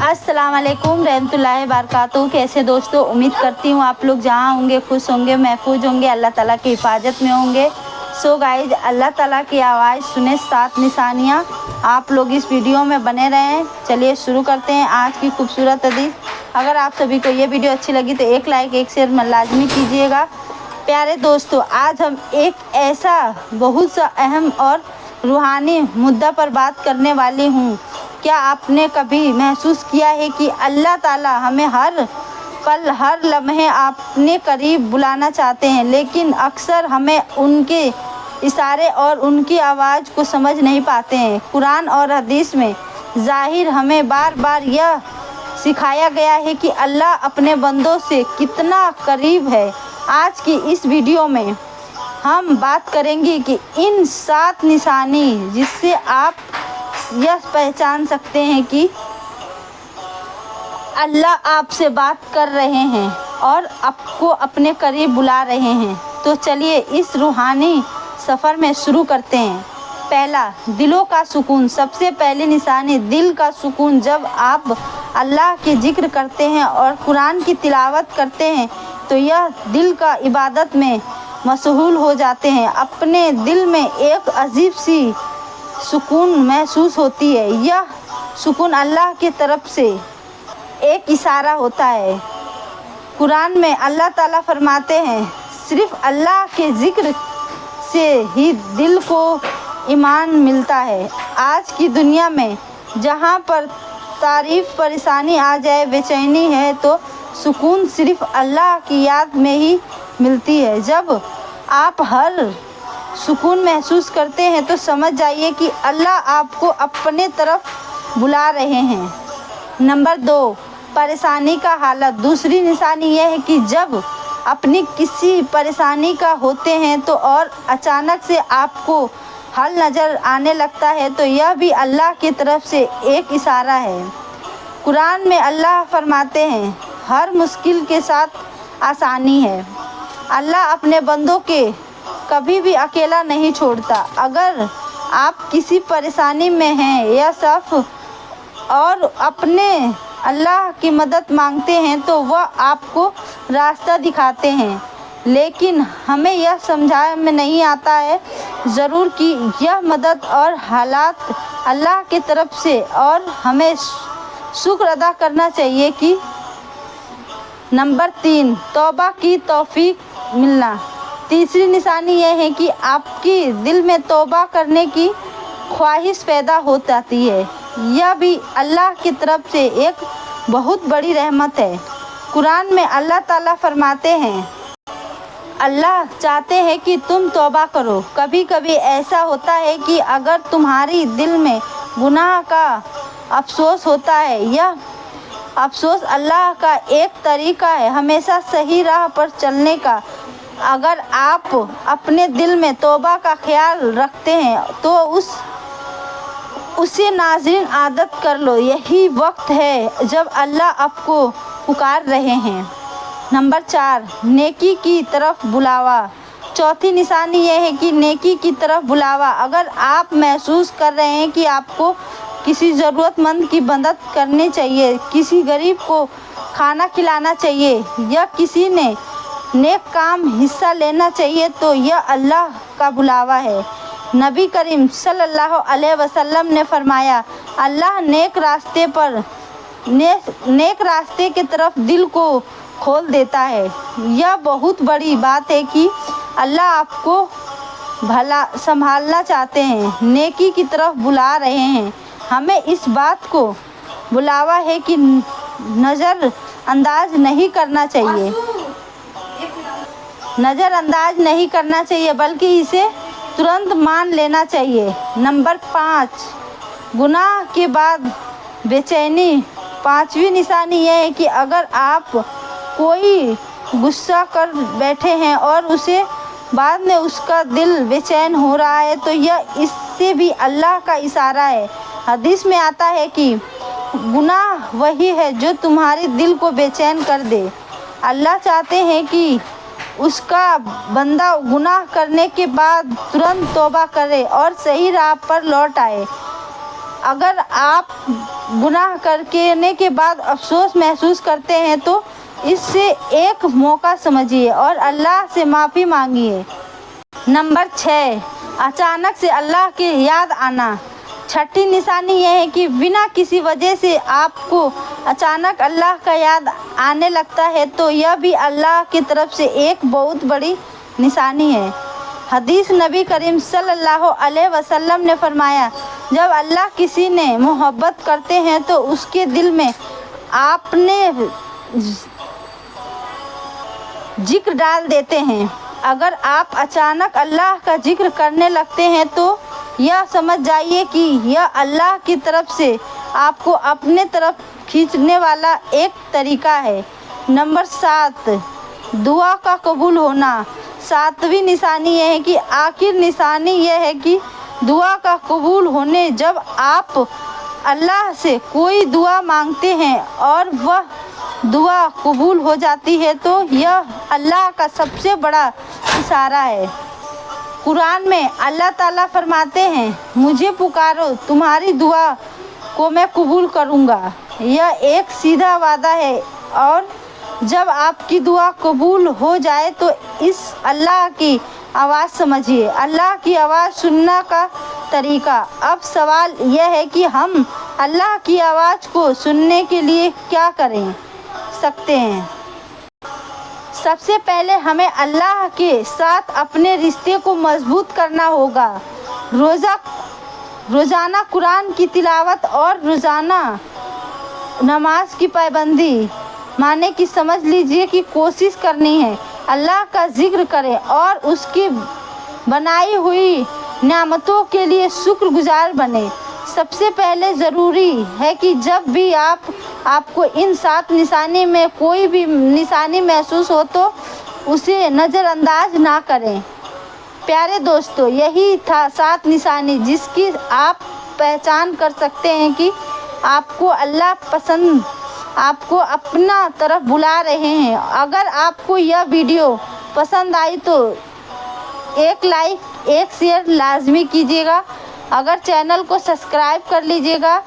अस्सलाम वालेकुम रहमतुल्लाहि बरकातहू। कैसे दोस्तों, उम्मीद करती हूँ आप लोग जहाँ होंगे खुश होंगे, महफूज होंगे, अल्लाह ताला की हिफाजत में होंगे। सो गाइज, अल्लाह ताला की आवाज़ सुने 7 निशानियाँ। आप लोग इस वीडियो में बने रहें। चलिए शुरू करते हैं आज की खूबसूरत हदीस। अगर आप सभी को ये वीडियो अच्छी लगी तो एक लाइक एक शेयर लाजमी कीजिएगा। प्यारे दोस्तों, आज हम एक ऐसा बहुत सा अहम और रूहानी मुद्दा पर बात करने वाली हूँ। क्या आपने कभी महसूस किया है कि अल्लाह ताला हमें हर पल हर लम्हे अपने करीब बुलाना चाहते हैं, लेकिन अक्सर हमें उनके इशारे और उनकी आवाज़ को समझ नहीं पाते हैं। कुरान और हदीस में ज़ाहिर हमें बार बार यह सिखाया गया है कि अल्लाह अपने बंदों से कितना करीब है। आज की इस वीडियो में हम बात करेंगे कि इन 7 निशानी जिससे आप यह पहचान सकते हैं कि अल्लाह आपसे बात कर रहे हैं और आपको अपने करीब बुला रहे हैं। तो चलिए इस रूहानी सफ़र में शुरू करते हैं। पहला, दिलों का सुकून। सबसे पहली निशानी दिल का सुकून। जब आप अल्लाह के जिक्र करते हैं और कुरान की तिलावत करते हैं तो यह दिल का इबादत में मशगूल हो जाते हैं। अपने दिल में एक अजीब सी सुकून महसूस होती है। यह सुकून अल्लाह की तरफ से एक इशारा होता है। कुरान में अल्लाह ताला फरमाते हैं, सिर्फ अल्लाह के जिक्र से ही दिल को ईमान मिलता है। आज की दुनिया में जहाँ पर तारीफ परेशानी आ जाए, बेचैनी है, तो सुकून सिर्फ अल्लाह की याद में ही मिलती है। जब आप हर सुकून महसूस करते हैं तो समझ जाइए कि अल्लाह आपको अपने तरफ बुला रहे हैं। नंबर 2, परेशानी का हालत। दूसरी निशानी यह है कि जब अपनी किसी परेशानी का होते हैं तो और अचानक से आपको हल नज़र आने लगता है तो यह भी अल्लाह की तरफ से एक इशारा है। कुरान में अल्लाह फरमाते हैं, हर मुश्किल के साथ आसानी है। अल्लाह अपने बंदों के कभी भी अकेला नहीं छोड़ता। अगर आप किसी परेशानी में हैं या सफ और अपने अल्लाह की मदद मांगते हैं तो वह आपको रास्ता दिखाते हैं, लेकिन हमें यह समझा में नहीं आता है ज़रूर कि यह मदद और हालात अल्लाह की तरफ से, और हमें शुक्र अदा करना चाहिए कि नंबर 3, तौबा की तौफीक मिलना। तीसरी निशानी यह है कि आपकी दिल में तौबा करने की ख्वाहिश पैदा हो जाती है। यह भी अल्लाह की तरफ से एक बहुत बड़ी रहमत है। कुरान में अल्लाह ताला फरमाते हैं, अल्लाह चाहते हैं कि तुम तौबा करो। कभी कभी ऐसा होता है कि अगर तुम्हारी दिल में गुनाह का अफसोस होता है, यह अफसोस अल्लाह का एक तरीका है हमेशा सही राह पर चलने का। अगर आप अपने दिल में तौबा का ख्याल रखते हैं तो उसे नाज़रीन आदत कर लो। यही वक्त है जब अल्लाह आपको पुकार रहे हैं। नंबर 4, नेकी की तरफ बुलावा। चौथी निशानी यह है कि नेकी की तरफ बुलावा। अगर आप महसूस कर रहे हैं कि आपको किसी ज़रूरतमंद की मदद करनी चाहिए, किसी गरीब को खाना खिलाना चाहिए या किसी ने नेक काम हिस्सा लेना चाहिए, तो यह अल्लाह का बुलावा है। नबी करीम सल्लल्लाहु अलैहि वसल्लम ने फरमाया, अल्लाह नेक रास्ते की तरफ दिल को खोल देता है। यह बहुत बड़ी बात है कि अल्लाह आपको भला संभालना चाहते हैं, नेकी की तरफ बुला रहे हैं। हमें इस बात को बुलावा है कि नज़रअंदाज नहीं करना चाहिए, बल्कि इसे तुरंत मान लेना चाहिए। नंबर 5, गुनाह के बाद बेचैनी। पांचवी निशानी यह है कि अगर आप कोई गुस्सा कर बैठे हैं और उसे बाद में उसका दिल बेचैन हो रहा है तो यह इससे भी अल्लाह का इशारा है। हदीस में आता है कि गुनाह वही है जो तुम्हारे दिल को बेचैन कर दे। अल्लाह चाहते हैं कि उसका बंदा गुनाह करने के बाद तुरंत तौबा करे और सही राह पर लौट आए। अगर आप गुनाह करने के बाद अफसोस महसूस करते हैं तो इससे एक मौका समझिए और अल्लाह से माफ़ी मांगिए। नंबर 6, अचानक से अल्लाह की याद आना। छठी निशानी यह है कि बिना किसी वजह से आपको अचानक अल्लाह का याद आने लगता है तो यह भी अल्लाह की तरफ से एक बहुत बड़ी निशानी है। हदीस नबी करीम सल्लल्लाहु अलैहि वसल्लम ने फरमाया, जब अल्लाह किसी ने मोहब्बत करते हैं तो उसके दिल में आपने जिक्र डाल देते हैं। अगर आप अचानक अल्लाह का जिक्र करने लगते हैं तो यह समझ जाइए कि यह अल्लाह की तरफ से आपको अपने तरफ खींचने वाला एक तरीका है। नंबर 7, दुआ का कबूल होना। 7वीं निशानी यह है कि आखिर निशानी यह है कि दुआ का कबूल होने। जब आप अल्लाह से कोई दुआ मांगते हैं और वह दुआ कबूल हो जाती है तो यह अल्लाह का सबसे बड़ा इशारा है। कुरान में अल्लाह ताला फरमाते हैं, मुझे पुकारो, तुम्हारी दुआ को मैं कबूल करूँगा। यह एक सीधा वादा है और जब आपकी दुआ कबूल हो जाए तो इस अल्लाह की आवाज़ समझिए। अल्लाह की आवाज़ सुनने का तरीका। अब सवाल यह है कि हम अल्लाह की आवाज़ को सुनने के लिए क्या कर सकते हैं। सबसे पहले हमें अल्लाह के साथ अपने रिश्ते को मजबूत करना होगा। रोज़ाना कुरान की तिलावत और रोज़ाना नमाज की पाबंदी माने कि समझ लीजिए कि कोशिश करनी है। अल्लाह का जिक्र करें और उसकी बनाई हुई नेमतों के लिए शुक्रगुजार बने। सबसे पहले ज़रूरी है कि जब भी आपको इन 7 निशानी में कोई भी निशानी महसूस हो तो उसे नज़रअंदाज ना करें। प्यारे दोस्तों, यही था 7 निशानी जिसकी आप पहचान कर सकते हैं कि आपको अल्लाह पसंद, आपको अपना तरफ बुला रहे हैं। अगर आपको यह वीडियो पसंद आई तो एक लाइक, एक शेयर लाजमी कीजिएगा। अगर चैनल को सब्सक्राइब कर लीजिएगा।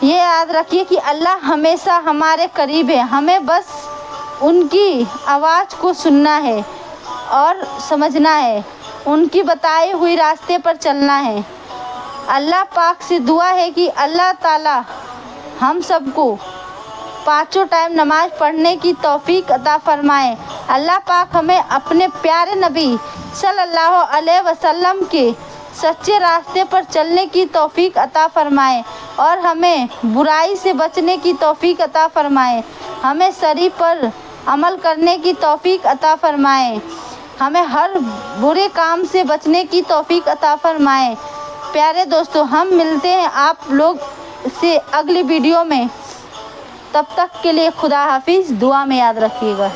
ये याद रखिए कि अल्लाह हमेशा हमारे करीब है, हमें बस उनकी आवाज़ को सुनना है और समझना है, उनकी बताई हुई रास्ते पर चलना है। अल्लाह पाक से दुआ है कि अल्लाह ताला हम सबको 5 टाइम नमाज पढ़ने की तौफीक अता फरमाए। अल्लाह पाक हमें अपने प्यारे नबी सल्लल्लाहु अलैहि वसल्लम के सच्चे रास्ते पर चलने की तौफीक अता फरमाए और हमें बुराई से बचने की तौफीक अता फरमाए। हमें शरीय पर अमल करने की तौफीक अता फरमाए। हमें हर बुरे काम से बचने की तौफीक अता फरमाए। प्यारे दोस्तों, हम मिलते हैं आप लोग से अगली वीडियो में। तब तक के लिए खुदा हाफिज़। दुआ में याद रखिएगा।